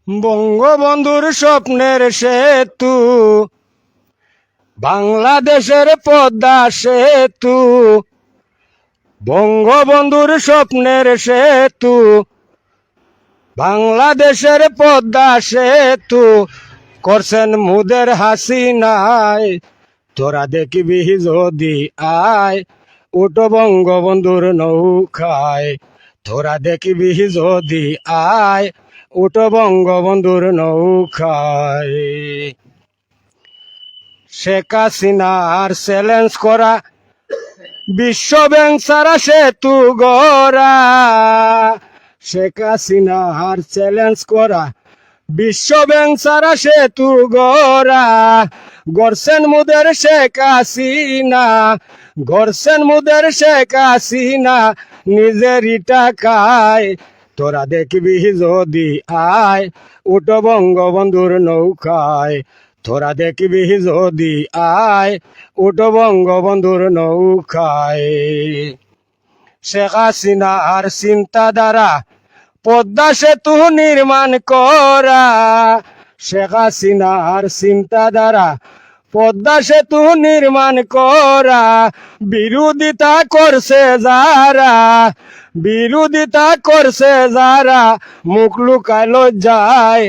বঙ্গবন্ধুর স্বপ্নের সেতু, বাংলাদেশের পদ্মা সেতু। বঙ্গবন্ধুর স্বপ্নের সেতু, বাংলাদেশের পদ্মা সেতু। করছেন মুদের হাসিনায়, তোরা দেখবি যদি আয়, উঠো বঙ্গবন্ধুর নৌকায়। তোরা দেখবি যদি আয়, উঠো বঙ্গবন্ধুর নৌকায়। শেখ হাসিনার চ্যালেঞ্জ করা, বিশ্ব ব্যাংক সারা সেতু গড়া। শেখ হাসিনার চ্যালেঞ্জ করা, বিশ্ব ব্যাংক সারা সেতু গড়া। গড়ছেন মুদের শেখ হাসিনা, গড়ছেন মুদের শেখ হাসিনা নিজেরই টাকায়। তোরা দেখবি যদি আয়, উঠো বঙ্গবন্ধুর নৌকায়। তোরা দেখবি যদি আয়, উঠো বঙ্গবন্ধুর নৌকায়। শেখ হাসিনার চিন্তাধারা, পদ্মা সেতু নির্মাণ করা। শেখ হাসিনার চিন্তাধারা, পদ্মা সেতু নির্মাণ করা। বিরোধিতা করছে যারা, বিরোধিতা করছে যারা, মুখ লুকায় লজ্জায়।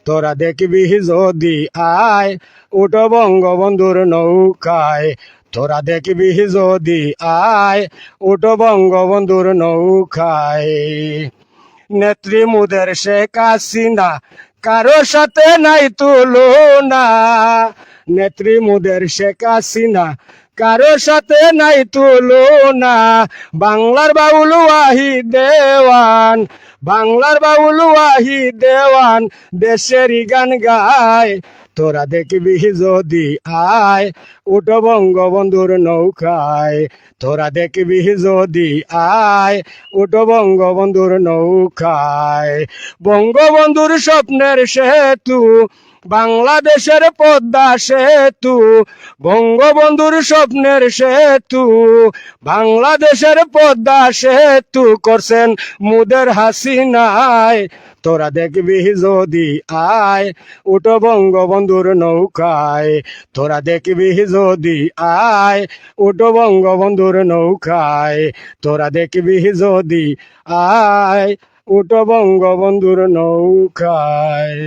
তোরা দেখবি যদি আয়, উঠো বঙ্গবন্ধুর নৌকায়। তোরা দেখবি যদি আয়, উঠো বঙ্গবন্ধুর নৌকায়। নেত্রী মুদের শেখ হাসিনা কারো সাথে নাই তুলনা। নেত্রী মুদের শেখ হাসিনা কারো সাথে নাই তুলনা। বাংলার বাউল ওয়াহিদ দেওয়ান, বাংলার বাউল ওয়াহিদ দেওয়ান দেশেরই গান গায়। তোরা দেখবি যদি আয়, উঠো বঙ্গবন্ধুর নৌকায়। তোরা দেখবি যদি আয়, উঠো বঙ্গবন্ধুর নৌকায়। বঙ্গবন্ধুর স্বপ্নের সেতু, বাংলাদেশের পদ্মা সেতু। বঙ্গবন্ধুর স্বপ্নের সেতু, বাংলাদেশের পদ্মা সেতু। করছেন মুদের হাসিনায়। তোরা দেখবি যদি আয়, উঠো বঙ্গবন্ধুর নৌকায়। তোরা দেখবি যদি আয়, উঠো বঙ্গবন্ধুর নৌকায়। তোরা দেখবি যদি আয়, উঠো বঙ্গবন্ধুর নৌকায়।